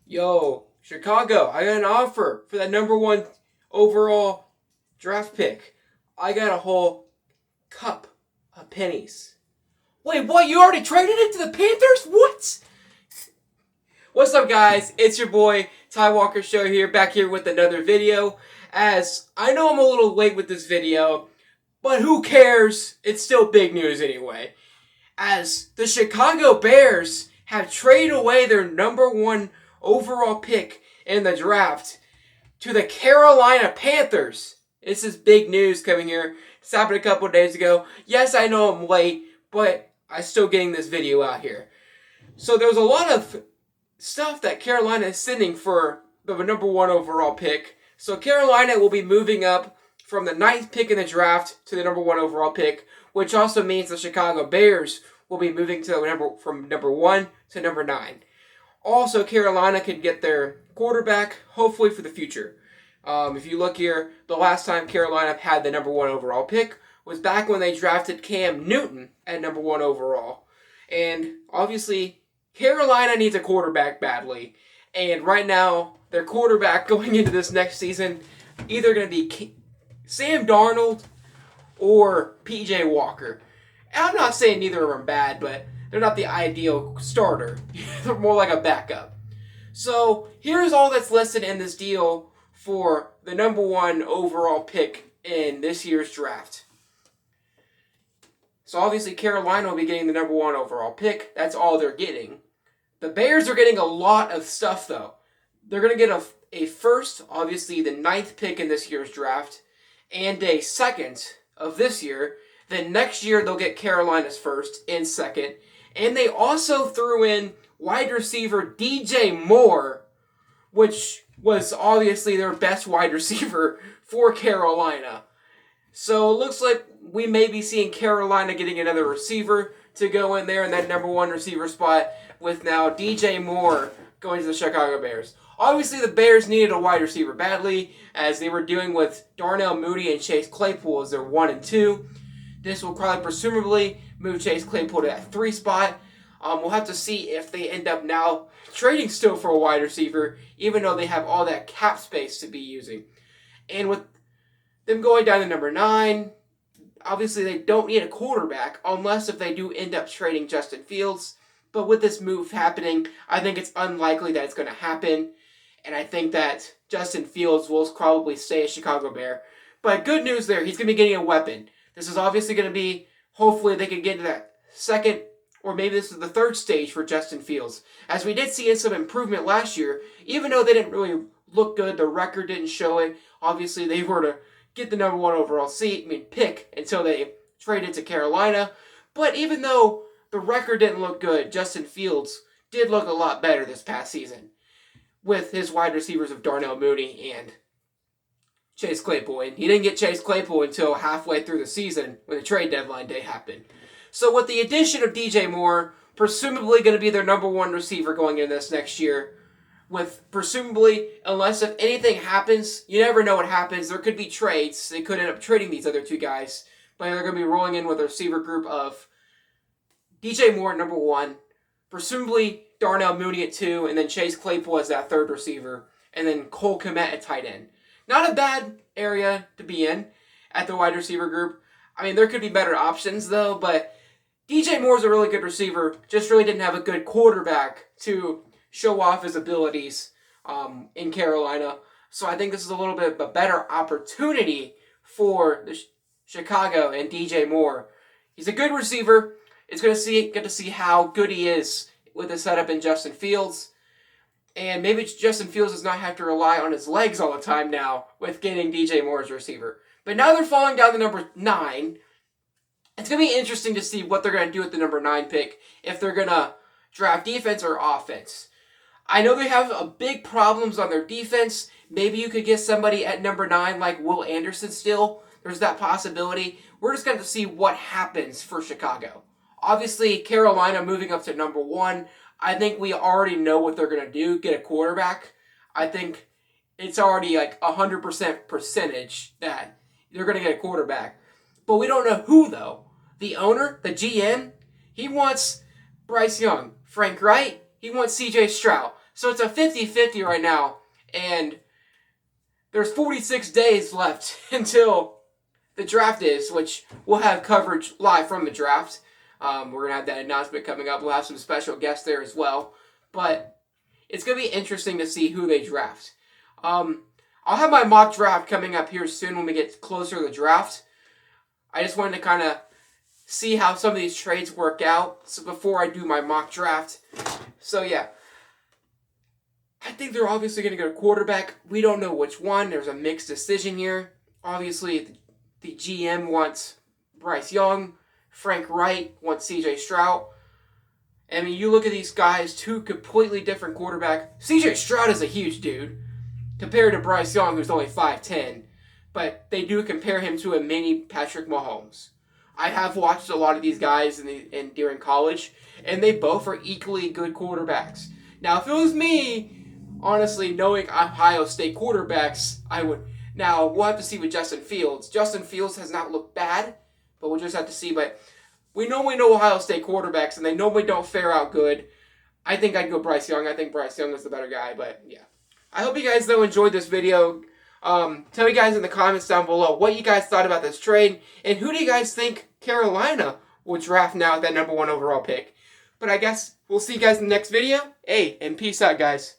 Yo, Chicago, I got an offer for that number one overall draft pick. I got a whole cup of pennies. Wait, what? You already traded it to the Panthers? What? What's up, guys? It's your boy, Ty Walker Show here, back here with another video. As I know I'm a little late with this video, but who cares? It's still big news anyway. As the Chicago Bears have traded away their number one overall pick in the draft to the Carolina Panthers. This is big news coming here. This happened a couple days ago. Yes, I know I'm late, but I'm still getting this video out here. So there's a lot of stuff that Carolina is sending for the number one overall pick. So Carolina will be moving up from the ninth pick in the draft to the number one overall pick, which also means the Chicago Bears will be moving to from number 1 to number 9. Also, Carolina could get their quarterback, hopefully for the future. If you look here, the last time Carolina had the number 1 overall pick was back when they drafted Cam Newton at number 1 overall. And obviously, Carolina needs a quarterback badly. And right now, their quarterback going into this next season either going to be Sam Darnold or PJ Walker. And I'm not saying neither of them are bad, but they're not the ideal starter. They're more like a backup. So here's all that's listed in this deal for the number 1 overall pick in this year's draft. So obviously Carolina will be getting the number 1 overall pick. That's all they're getting. The Bears are getting a lot of stuff though. They're going to get a first, obviously the 9th pick in this year's draft, and a second of this year. Then next year they'll get Carolina's first and second. And they also threw in wide receiver DJ Moore, which was obviously their best wide receiver for Carolina. So it looks like we may be seeing Carolina getting another receiver to go in there in that number 1 receiver spot, with now DJ Moore going to the Chicago Bears. Obviously, the Bears needed a wide receiver badly, as they were doing with Darnell Mooney and Chase Claypool as their 1 and 2. This will probably presumably move Chase Claypool to that 3 spot. We'll have to see if they end up now trading still for a wide receiver, even though they have all that cap space to be using. And with them going down to number 9, obviously they don't need a quarterback unless if they do end up trading Justin Fields. But with this move happening, I think it's unlikely that it's going to happen. And I think that Justin Fields will probably stay a Chicago Bear. But good news there, he's going to be getting a weapon. This is obviously going to be, hopefully they can get to that second, or maybe this is the 3rd stage for Justin Fields. As we did see in some improvement last year, even though they didn't really look good, the record didn't show it. Obviously they were to get the number 1 overall pick until they traded to Carolina. But even though the record didn't look good, Justin Fields did look a lot better this past season with his wide receivers of Darnell Mooney and Chase Claypool. And he didn't get Chase Claypool until halfway through the season when the trade deadline day happened. So with the addition of DJ Moore, presumably going to be their number 1 receiver going into this next year, with presumably, unless if anything happens, you never know what happens. There could be trades. They could end up trading these other 2 guys, but they're going to be rolling in with a receiver group of DJ Moore at number 1, presumably Darnell Mooney at 2, and then Chase Claypool as that 3rd receiver, and then Cole Kmet at tight end. Not a bad area to be in at the wide receiver group. I mean, there could be better options though, but DJ Moore's a really good receiver, just really didn't have a good quarterback to show off his abilities in Carolina. So I think this is a little bit of a better opportunity for the Chicago and DJ Moore. He's a good receiver. It's going to get to see how good he is with the setup in Justin Fields. And maybe Justin Fields does not have to rely on his legs all the time now with getting DJ Moore as receiver. But now they're falling down to number 9. It's going to be interesting to see what they're going to do with the number 9 pick, if they're going to draft defense or offense. I know they have big problems on their defense. Maybe you could get somebody at number 9 like Will Anderson still. There's that possibility. We're just going to see what happens for Chicago. Obviously, Carolina moving up to number 1. I think we already know what they're going to do, get a quarterback. I think it's already like 100% percentage that they're going to get a quarterback. But we don't know who, though. The owner, the GM, he wants Bryce Young. Frank Wright, he wants CJ Stroud. So it's a 50-50 right now, and there's 46 days left until the draft is, which we'll have coverage live from the draft. We're going to have that announcement coming up. We'll have some special guests there as well. But it's going to be interesting to see who they draft. I'll have my mock draft coming up here soon when we get closer to the draft. I just wanted to kind of see how some of these trades work out before I do my mock draft. So, yeah. I think they're obviously going to go quarterback. We don't know which one. There's a mixed decision here. Obviously, the GM wants Bryce Young. Frank Wright wants C.J. Stroud. I mean, you look at these guys, two completely different quarterbacks. C.J. Stroud is a huge dude compared to Bryce Young, who's only 5'10". But they do compare him to a mini Patrick Mahomes. I have watched a lot of these guys during college, and they both are equally good quarterbacks. Now, if it was me, honestly, knowing Ohio State quarterbacks, I would. Now, we'll have to see with Justin Fields. Justin Fields has not looked bad, but we'll just have to see. But we normally know Ohio State quarterbacks, and they normally don't fare out good. I think I'd go Bryce Young. I think Bryce Young is the better guy, but yeah. I hope you guys, though, enjoyed this video. Tell me guys in the comments down below what you guys thought about this trade, and who do you guys think Carolina will draft now at that #1 overall pick. But I guess we'll see you guys in the next video. Hey, and peace out, guys.